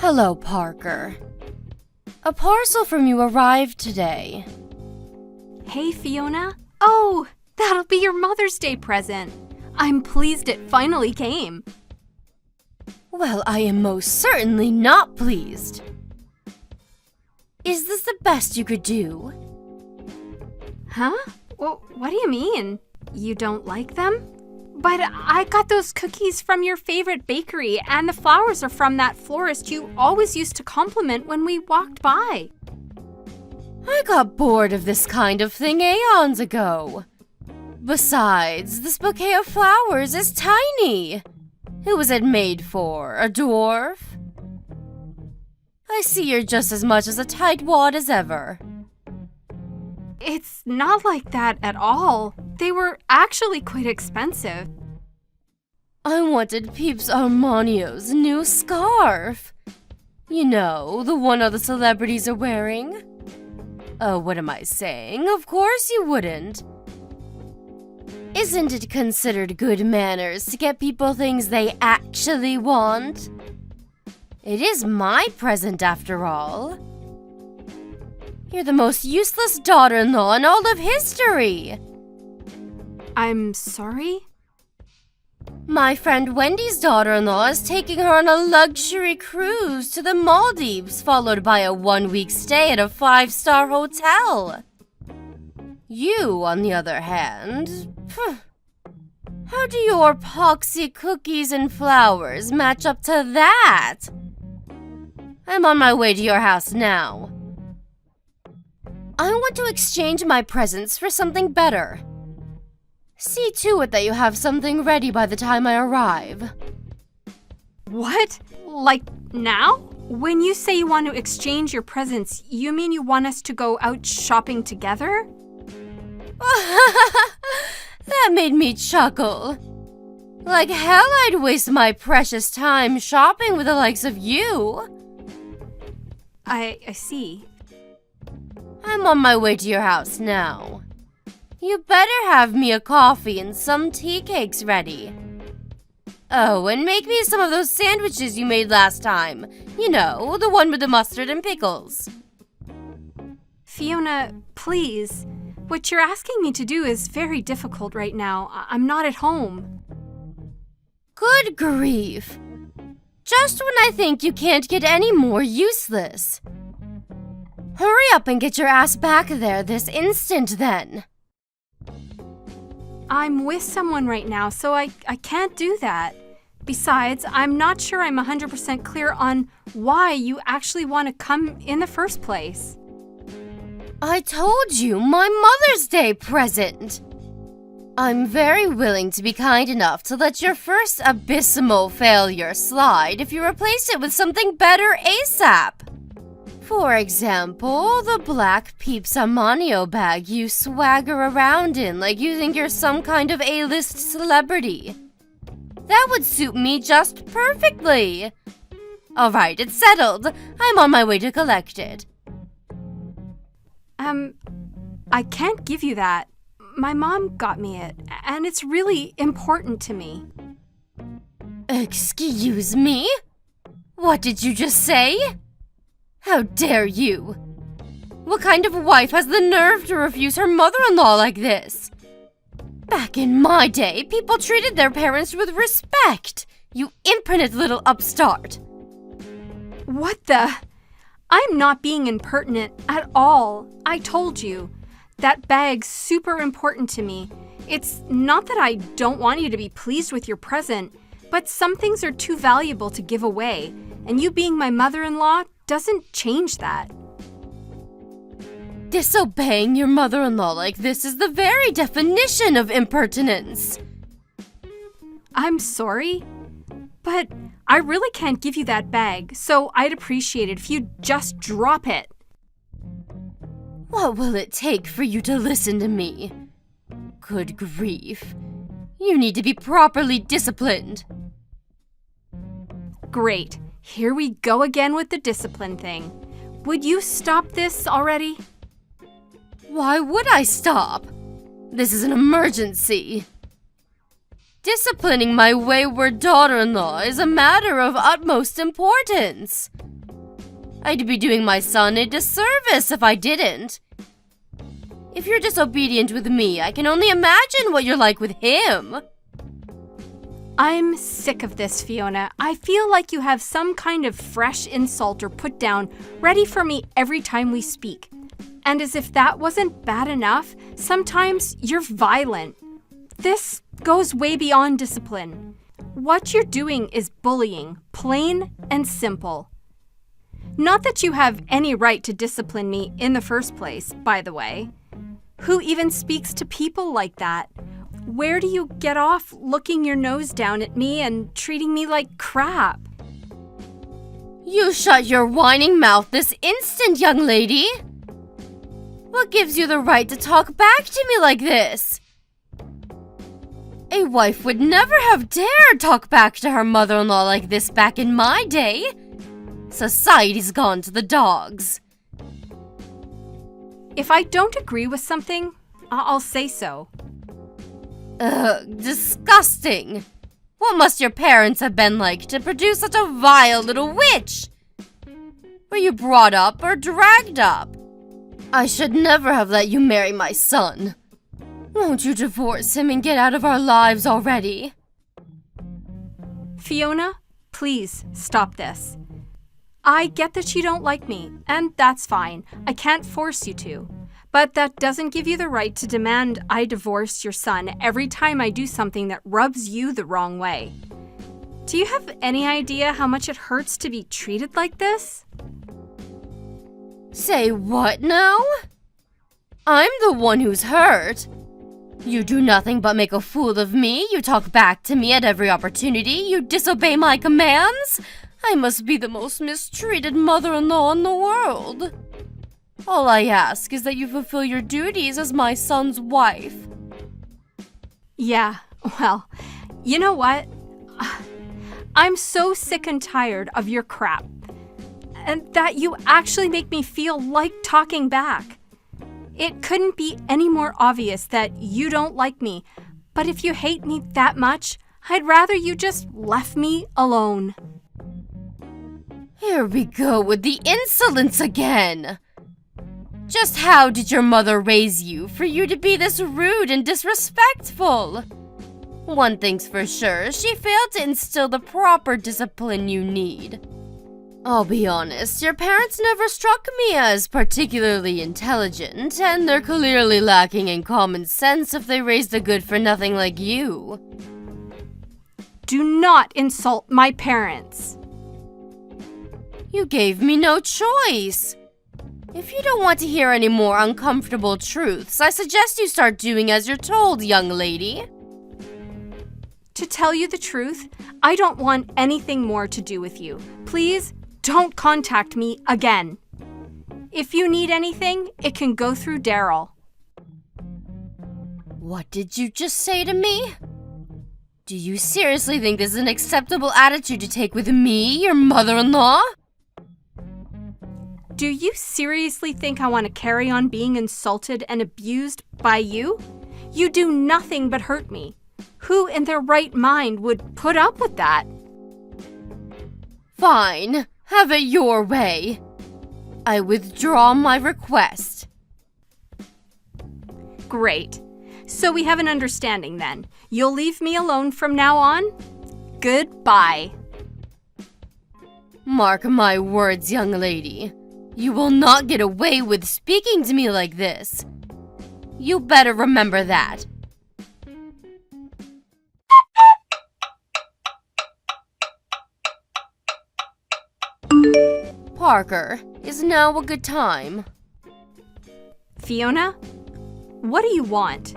Hello, Parker. A parcel from you arrived today. Hey, Fiona. Oh, that'll be your Mother's Day present. I'm pleased it finally came. Well, I am most certainly not pleased. Is this the best you could do? Huh? Well, what do you mean? You don't like them? But I got those cookies from your favorite bakery, and the flowers are from that florist you always used to compliment when we walked by. I got bored of this kind of thing aeons ago. Besides, this bouquet of flowers is tiny. Who was it made for? A dwarf? I see you're just as much as a tightwad as ever. It's not like that at all. They were actually quite expensive. I wanted Peeps Armanio's new scarf. You know, the one all the celebrities are wearing. Oh, what am I saying? Of course you wouldn't. Isn't it considered good manners to get people things they actually want? It is my present, after all. You're the most useless daughter-in-law in all of history. I'm sorry? My friend Wendy's daughter-in-law is taking her on a luxury cruise to the Maldives, followed by a 1-week stay at a 5-star hotel. You, on the other hand, how do your poxy cookies and flowers match up to that? I'm on my way to your house now. I want to exchange my presents for something better. See to it that you have something ready by the time I arrive. What? Like now? When you say you want to exchange your presents, you mean you want us to go out shopping together? That made me chuckle. Like hell I'd waste my precious time shopping with the likes of you. I see. I'm on my way to your house now. You better have me a coffee and some tea cakes ready. Oh, and make me some of those sandwiches you made last time. You know, the one with the mustard and pickles. Fiona, please. What you're asking me to do is very difficult right now. I'm not at home. Good grief. Just when I think you can't get any more useless. Hurry up and get your ass back there this instant, then. I'm with someone right now, so I can't do that. Besides, I'm not sure I'm 100% clear on why you actually want to come in the first place. I told you, my Mother's Day present. I'm very willing to be kind enough to let your first abysmal failure slide if you replace it with something better ASAP. For example, the black Peeps Armanio bag you swagger around in like you think you're some kind of A-list celebrity. That would suit me just perfectly. All right, it's settled. I'm on my way to collect it. I can't give you that. My mom got me it, and it's really important to me. Excuse me? What did you just say? How dare you? What kind of wife has the nerve to refuse her mother-in-law like this? Back in my day, people treated their parents with respect. You impertinent little upstart. What the? I'm not being impertinent at all. I told you. That bag's super important to me. It's not that I don't want you to be pleased with your present, but some things are too valuable to give away, and you being my mother-in-law doesn't change that. Disobeying your mother-in-law like this is the very definition of impertinence. I'm sorry, but I really can't give you that bag, so I'd appreciate it if you'd just drop it. What will it take for you to listen to me? Good grief. You need to be properly disciplined. Great. Here we go again with the discipline thing. Would you stop this already? Why would I stop? This is an emergency. Disciplining my wayward daughter-in-law is a matter of utmost importance. I'd be doing my son a disservice if I didn't. If you're disobedient with me, I can only imagine what you're like with him. I'm sick of this, Fiona. I feel like you have some kind of fresh insult or put down ready for me every time we speak. And as if that wasn't bad enough, sometimes you're violent. This goes way beyond discipline. What you're doing is bullying, plain and simple. Not that you have any right to discipline me in the first place, by the way. Who even speaks to people like that? Where do you get off looking your nose down at me and treating me like crap? You shut your whining mouth this instant, young lady! What gives you the right to talk back to me like this? A wife would never have dared talk back to her mother-in-law like this back in my day. Society's gone to the dogs. If I don't agree with something, I'll say so. Ugh, disgusting. What must your parents have been like to produce such a vile little witch? Were you brought up or dragged up? I should never have let you marry my son. Won't you divorce him and get out of our lives already? Fiona, please stop this. I get that you don't like me, and that's fine. I can't force you to. But that doesn't give you the right to demand I divorce your son every time I do something that rubs you the wrong way. Do you have any idea how much it hurts to be treated like this? Say what now? I'm the one who's hurt. You do nothing but make a fool of me. You talk back to me at every opportunity. You disobey my commands. I must be the most mistreated mother-in-law in the world. All I ask is that you fulfill your duties as my son's wife. Yeah, well, you know what? I'm so sick and tired of your crap. And that you actually make me feel like talking back. It couldn't be any more obvious that you don't like me. But if you hate me that much, I'd rather you just left me alone. Here we go with the insolence again. Just how did your mother raise you for you to be this rude and disrespectful? One thing's for sure, she failed to instill the proper discipline you need. I'll be honest, your parents never struck me as particularly intelligent, and they're clearly lacking in common sense if they raised a good-for-nothing like you. Do not insult my parents. You gave me no choice. If you don't want to hear any more uncomfortable truths, I suggest you start doing as you're told, young lady. To tell you the truth, I don't want anything more to do with you. Please, don't contact me again. If you need anything, it can go through Daryl. What did you just say to me? Do you seriously think this is an acceptable attitude to take with me, your mother-in-law? Do you seriously think I want to carry on being insulted and abused by you? You do nothing but hurt me. Who in their right mind would put up with that? Fine. Have it your way. I withdraw my request. Great. So we have an understanding then. You'll leave me alone from now on? Goodbye. Mark my words, young lady. You will not get away with speaking to me like this. You better remember that. Parker, is now a good time? Fiona, what do you want?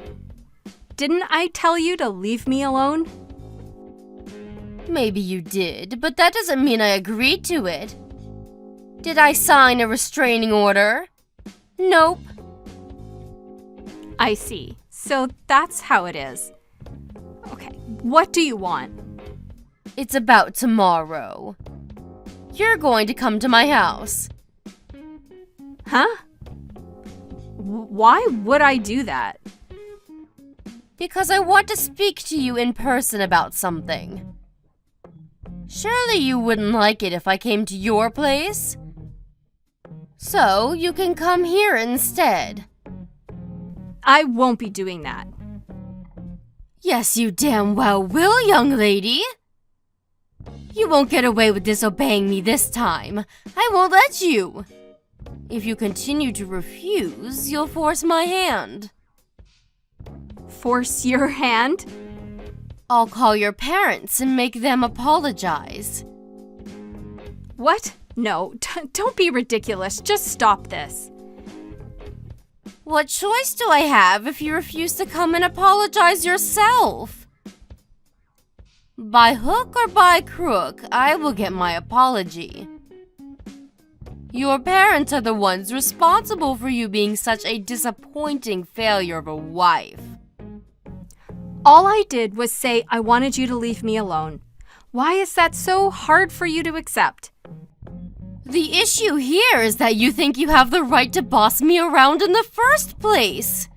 Didn't I tell you to leave me alone? Maybe you did, but that doesn't mean I agreed to it. Did I sign a restraining order? Nope. I see. So that's how it is. Okay, what do you want? It's about tomorrow. You're going to come to my house. Huh? Why would I do that? Because I want to speak to you in person about something. Surely you wouldn't like it if I came to your place? So you can come here instead. I won't be doing that. Yes, you damn well will, young lady. You won't get away with disobeying me this time. I won't let you. If you continue to refuse, you'll force my hand. Force your hand? I'll call your parents and make them apologize. What? No, don't be ridiculous. Just stop this. What choice do I have if you refuse to come and apologize yourself? By hook or by crook, I will get my apology. Your parents are the ones responsible for you being such a disappointing failure of a wife. All I did was say I wanted you to leave me alone. Why is that so hard for you to accept? The issue here is that you think you have the right to boss me around in the first place.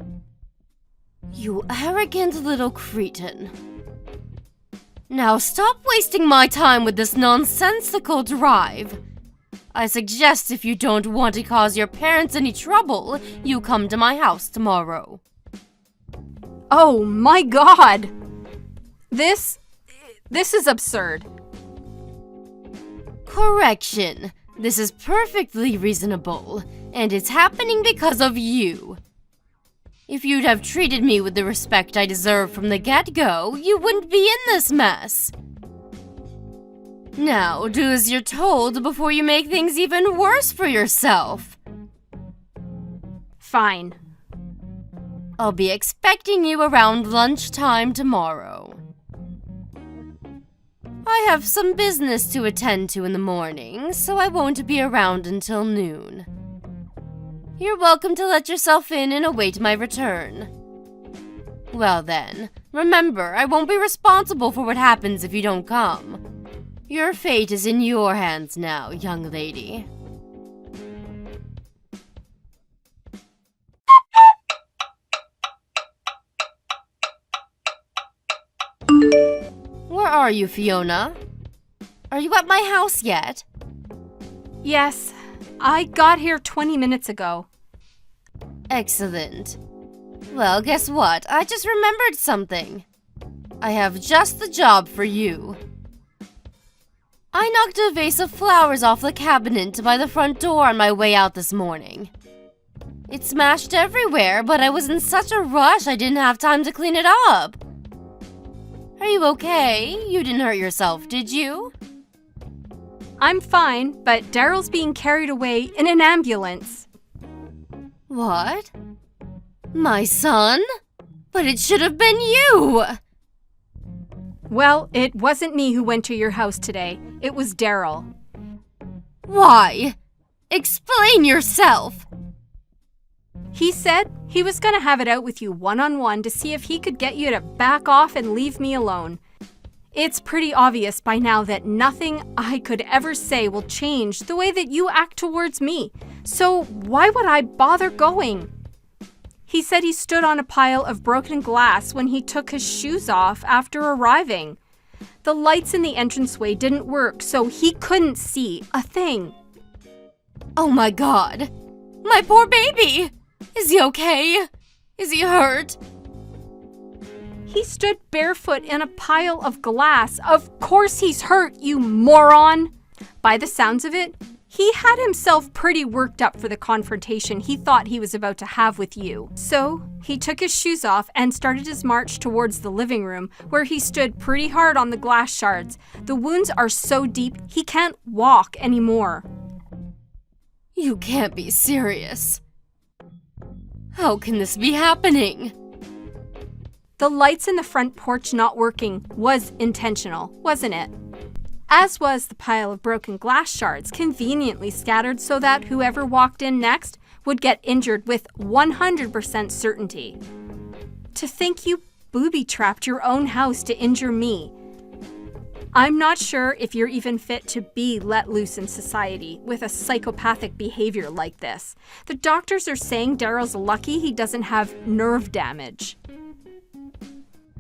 You arrogant little cretin. Now stop wasting my time with this nonsensical drive. I suggest if you don't want to cause your parents any trouble, you come to my house tomorrow. Oh my God! This is absurd. Correction. This is perfectly reasonable, and it's happening because of you. If you'd have treated me with the respect I deserve from the get-go, you wouldn't be in this mess. Now, do as you're told before you make things even worse for yourself. Fine. I'll be expecting you around lunchtime tomorrow. I have some business to attend to in the morning, so I won't be around until noon. You're welcome to let yourself in and await my return. Well then, remember, I won't be responsible for what happens if you don't come. Your fate is in your hands now, young lady. Where are you, Fiona? Are you at my house yet? Yes, I got here 20 minutes ago. Excellent. Well, guess what? I just remembered something. I have just the job for you. I knocked a vase of flowers off the cabinet by the front door on my way out this morning. It smashed everywhere, but I was in such a rush I didn't have time to clean it up. Are you okay? You didn't hurt yourself, did you? I'm fine, but Daryl's being carried away in an ambulance. What? My son? But it should have been you! Well, it wasn't me who went to your house today. It was Daryl. Why? Explain yourself! He said he was going to have it out with you one-on-one to see if he could get you to back off and leave me alone. It's pretty obvious by now that nothing I could ever say will change the way that you act towards me. So why would I bother going? He said he stood on a pile of broken glass when he took his shoes off after arriving. The lights in the entranceway didn't work, so he couldn't see a thing. Oh my God! My poor baby! Is he okay? Is he hurt? He stood barefoot in a pile of glass. Of course he's hurt, you moron! By the sounds of it, he had himself pretty worked up for the confrontation he thought he was about to have with you. So, he took his shoes off and started his march towards the living room, where he stood pretty hard on the glass shards. The wounds are so deep, he can't walk anymore. You can't be serious. How can this be happening? The lights in the front porch not working was intentional, wasn't it? As was the pile of broken glass shards conveniently scattered so that whoever walked in next would get injured with 100% certainty. To think you booby-trapped your own house to injure me. I'm not sure if you're even fit to be let loose in society with a psychopathic behavior like this. The doctors are saying Daryl's lucky he doesn't have nerve damage.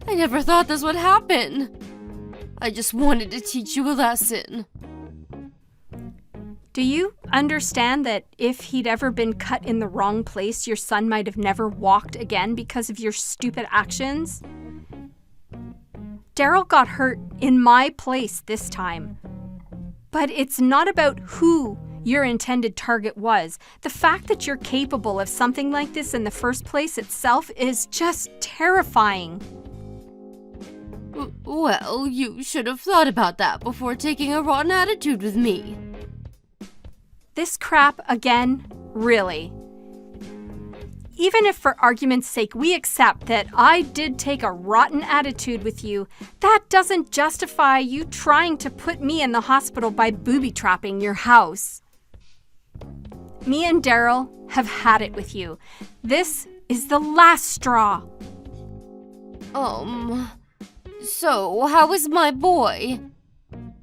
I never thought this would happen. I just wanted to teach you a lesson. Do you understand that if he'd ever been cut in the wrong place, your son might have never walked again because of your stupid actions? Daryl got hurt in my place this time. But it's not about who your intended target was. The fact that you're capable of something like this in the first place itself is just terrifying. Well, you should have thought about that before taking a rotten attitude with me. This crap again? Really? Even if for argument's sake we accept that I did take a rotten attitude with you, that doesn't justify you trying to put me in the hospital by booby-trapping your house. Me and Daryl have had it with you. This is the last straw. So how is my boy?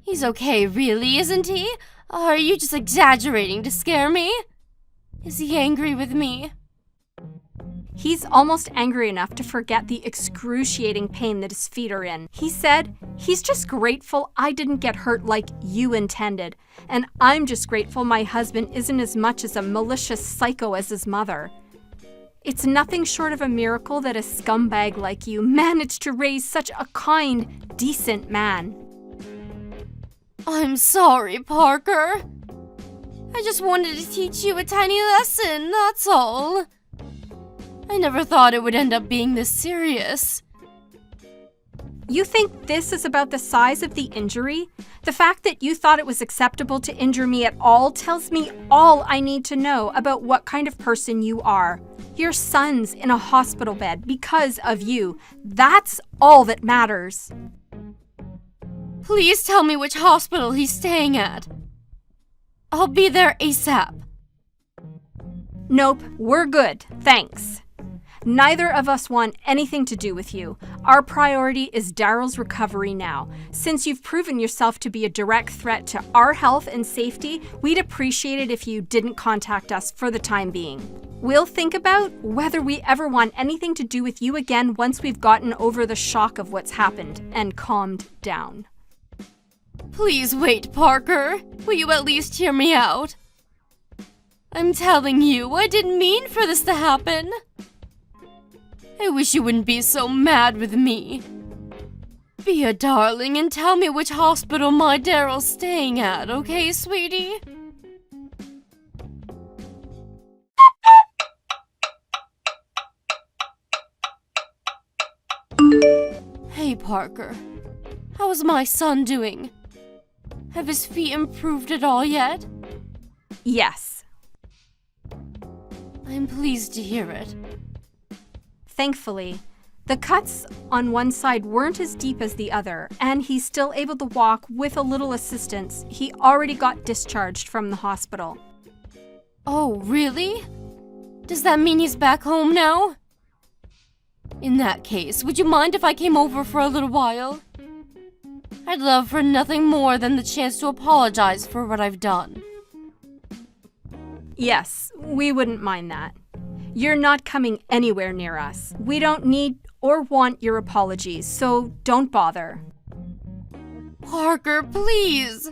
He's okay, really, isn't he? Are you just exaggerating to scare me? Is he angry with me? He's almost angry enough to forget the excruciating pain that his feet are in. He said he's just grateful I didn't get hurt like you intended, and I'm just grateful my husband isn't as much as a malicious psycho as his mother. It's nothing short of a miracle that a scumbag like you managed to raise such a kind, decent man. I'm sorry, Parker. I just wanted to teach you a tiny lesson, that's all. I never thought it would end up being this serious. You think this is about the size of the injury? The fact that you thought it was acceptable to injure me at all tells me all I need to know about what kind of person you are. Your son's in a hospital bed because of you. That's all that matters. Please tell me which hospital he's staying at. I'll be there ASAP. Nope, we're good, thanks. Neither of us want anything to do with you. Our priority is Daryl's recovery now. Since you've proven yourself to be a direct threat to our health and safety, we'd appreciate it if you didn't contact us for the time being. We'll think about whether we ever want anything to do with you again once we've gotten over the shock of what's happened and calmed down. Please wait, Parker. Will you at least hear me out? I'm telling you, I didn't mean for this to happen. I wish you wouldn't be so mad with me. Be a darling and tell me which hospital my Daryl's staying at, okay, sweetie? Hey, Parker. How's my son doing? Have his feet improved at all yet? Yes. I'm pleased to hear it. Thankfully, the cuts on one side weren't as deep as the other, and he's still able to walk with a little assistance. He already got discharged from the hospital. Oh, really? Does that mean he's back home now? In that case, would you mind if I came over for a little while? I'd love for nothing more than the chance to apologize for what I've done. Yes, we wouldn't mind that. You're not coming anywhere near us. We don't need or want your apologies, so don't bother. Parker, please!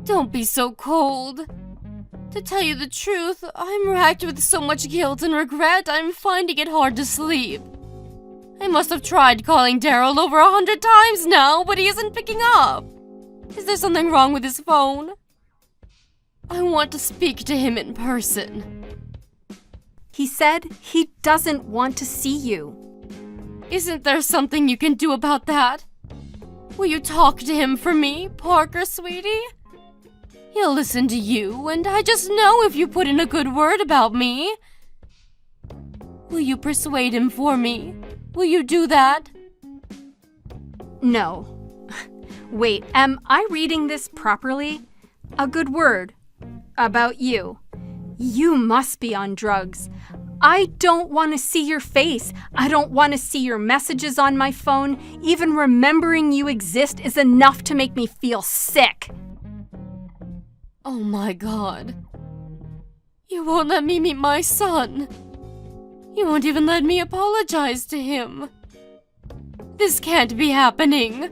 Don't be so cold. To tell you the truth, I'm racked with so much guilt and regret, I'm finding it hard to sleep. I must have tried calling Daryl over 100 times now, but he isn't picking up. Is there something wrong with his phone? I want to speak to him in person. He said he doesn't want to see you. Isn't there something you can do about that? Will you talk to him for me, Parker, sweetie? He'll listen to you, and I just know if you put in a good word about me. Will you persuade him for me? Will you do that? No. Wait, am I reading this properly? A good word about you. You must be on drugs. I don't want to see your face. I don't want to see your messages on my phone. Even remembering you exist is enough to make me feel sick. Oh my God. You won't let me meet my son. You won't even let me apologize to him. This can't be happening.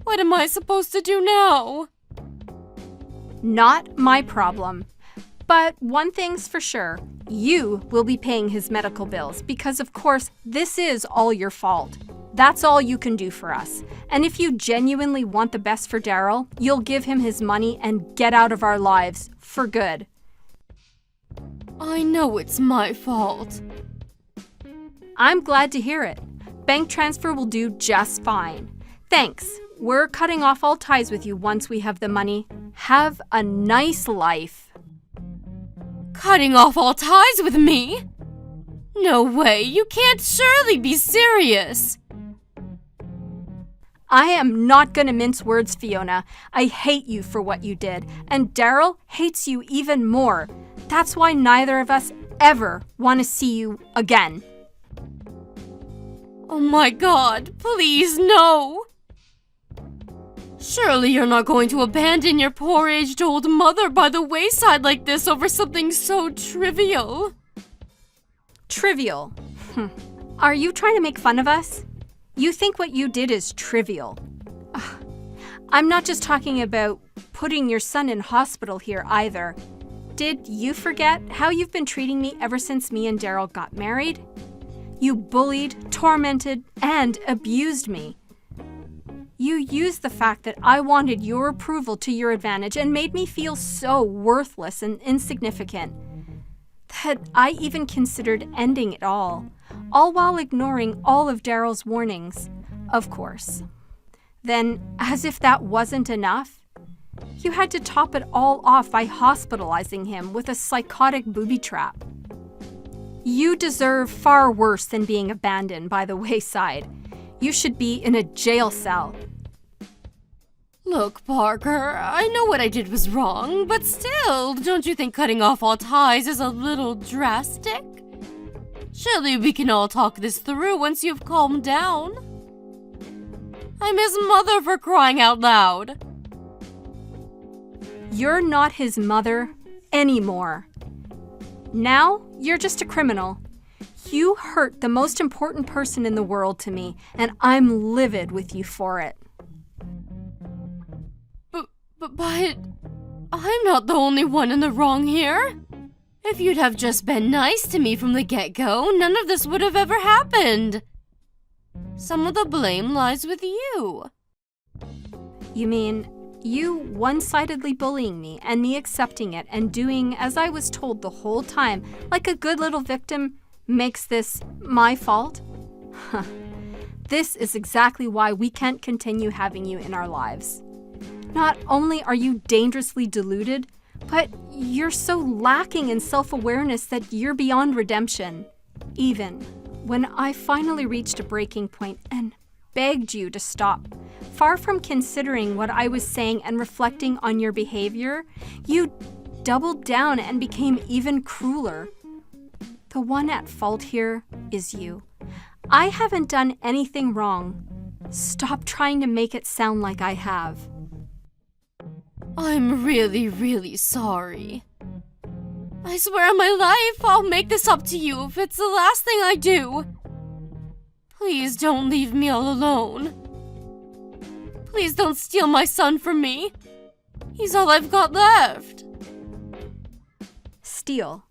What am I supposed to do now? Not my problem. But one thing's for sure, you will be paying his medical bills because, of course, this is all your fault. That's all you can do for us. And if you genuinely want the best for Daryl, you'll give him his money and get out of our lives for good. I know it's my fault. I'm glad to hear it. Bank transfer will do just fine. Thanks. We're cutting off all ties with you once we have the money. Have a nice life. Cutting off all ties with me? No way, you can't surely be serious. I am not gonna mince words, Fiona. I hate you for what you did, and Daryl hates you even more. That's why neither of us ever want to see you again. Oh my God, please no. Surely you're not going to abandon your poor aged old mother by the wayside like this over something so trivial. Trivial? Are you trying to make fun of us? You think what you did is trivial. Ugh. I'm not just talking about putting your son in hospital here either. Did you forget how you've been treating me ever since me and Daryl got married? You bullied, tormented, and abused me. You used the fact that I wanted your approval to your advantage and made me feel so worthless and insignificant that I even considered ending it all while ignoring all of Daryl's warnings, of course. Then, as if that wasn't enough, you had to top it all off by hospitalizing him with a psychotic booby trap. You deserve far worse than being abandoned by the wayside. You should be in a jail cell. Look, Parker, I know what I did was wrong, but still, don't you think cutting off all ties is a little drastic? Surely we can all talk this through once you've calmed down. I'm his mother, for crying out loud. You're not his mother anymore. Now, you're just a criminal. You hurt the most important person in the world to me, and I'm livid with you for it. But I'm not the only one in the wrong here. If you'd have just been nice to me from the get-go, none of this would have ever happened. Some of the blame lies with you. You mean you one-sidedly bullying me and me accepting it and doing as I was told the whole time, like a good little victim, makes this my fault? This is exactly why we can't continue having you in our lives. Not only are you dangerously deluded, but you're so lacking in self-awareness that you're beyond redemption. Even when I finally reached a breaking point and begged you to stop, far from considering what I was saying and reflecting on your behavior, you doubled down and became even crueler. The one at fault here is you. I haven't done anything wrong. Stop trying to make it sound like I have. I'm really, really sorry. I swear on my life, I'll make this up to you if it's the last thing I do. Please don't leave me all alone. Please don't steal my son from me. He's all I've got left. Steal.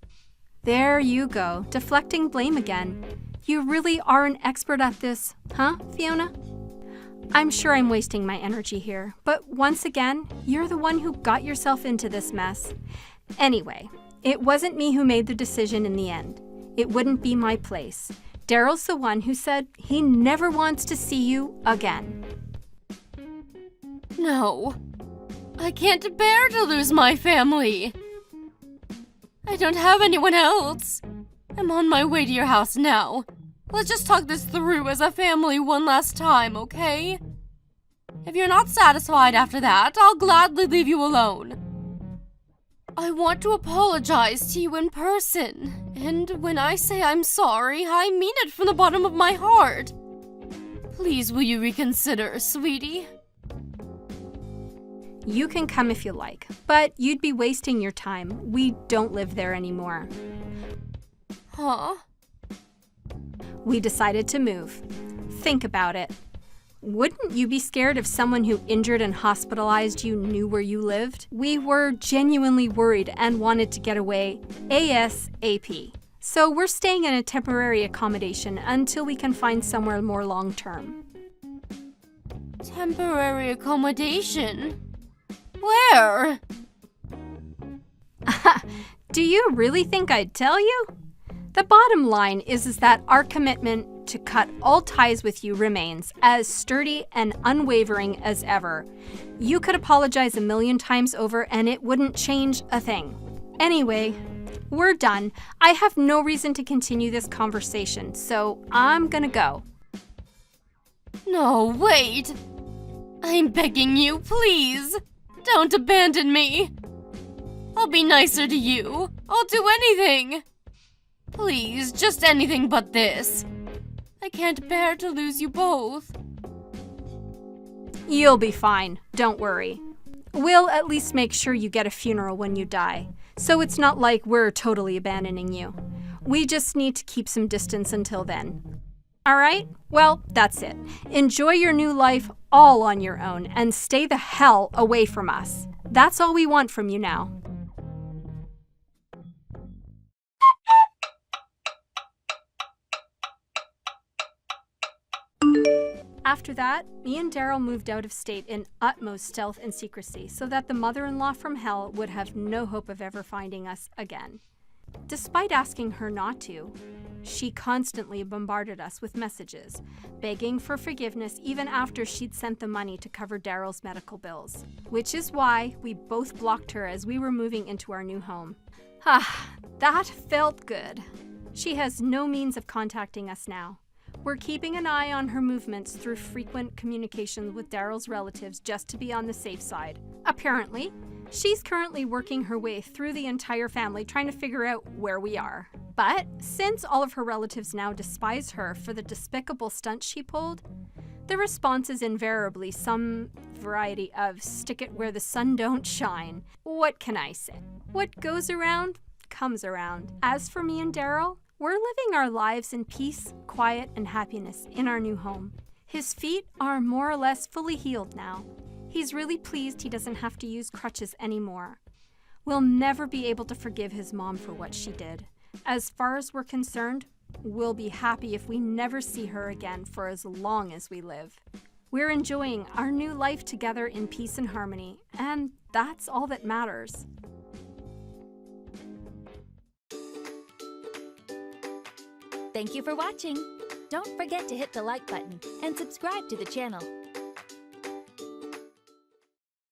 There you go, deflecting blame again. You really are an expert at this, huh, Fiona? I'm sure I'm wasting my energy here, but once again, you're the one who got yourself into this mess. Anyway, it wasn't me who made the decision in the end. It wouldn't be my place. Daryl's the one who said he never wants to see you again. No, I can't bear to lose my family. I don't have anyone else. I'm on my way to your house now. Let's just talk this through as a family one last time, okay? If you're not satisfied after that, I'll gladly leave you alone. I want to apologize to you in person, and when I say I'm sorry, I mean it from the bottom of my heart. Please, will you reconsider, sweetie? You can come if you like, but you'd be wasting your time. We don't live there anymore. Huh? We decided to move. Think about it. Wouldn't you be scared if someone who injured and hospitalized you knew where you lived? We were genuinely worried and wanted to get away ASAP. So we're staying in a temporary accommodation until we can find somewhere more long-term. Temporary accommodation? Where? Do you really think I'd tell you? The bottom line is that our commitment to cut all ties with you remains as sturdy and unwavering as ever. You could apologize a million times over and it wouldn't change a thing. Anyway, we're done. I have no reason to continue this conversation, so I'm gonna go. No, wait. I'm begging you, please. Don't abandon me. I'll be nicer to you. I'll do anything. Please, just anything but this. I can't bear to lose you both. You'll be fine, don't worry. We'll at least make sure you get a funeral when you die, so it's not like we're totally abandoning you. We just need to keep some distance until then. Alright? Well, that's it. Enjoy your new life all on your own and stay the hell away from us. That's all we want from you now. After that, me and Daryl moved out of state in utmost stealth and secrecy so that the mother-in-law from hell would have no hope of ever finding us again. Despite asking her not to, she constantly bombarded us with messages, begging for forgiveness even after she'd sent the money to cover Daryl's medical bills, which is why we both blocked her as we were moving into our new home. That felt good. She has no means of contacting us now. We're keeping an eye on her movements through frequent communication with Daryl's relatives just to be on the safe side. Apparently, she's currently working her way through the entire family trying to figure out where we are. But since all of her relatives now despise her for the despicable stunts she pulled, the response is invariably some variety of stick it where the sun don't shine. What can I say? What goes around comes around. As for me and Daryl, we're living our lives in peace, quiet, and happiness in our new home. His feet are more or less fully healed now. He's really pleased he doesn't have to use crutches anymore. We'll never be able to forgive his mom for what she did. As far as we're concerned, we'll be happy if we never see her again for as long as we live. We're enjoying our new life together in peace and harmony, and that's all that matters. Thank you for watching. Don't forget to hit the like button and subscribe to the channel.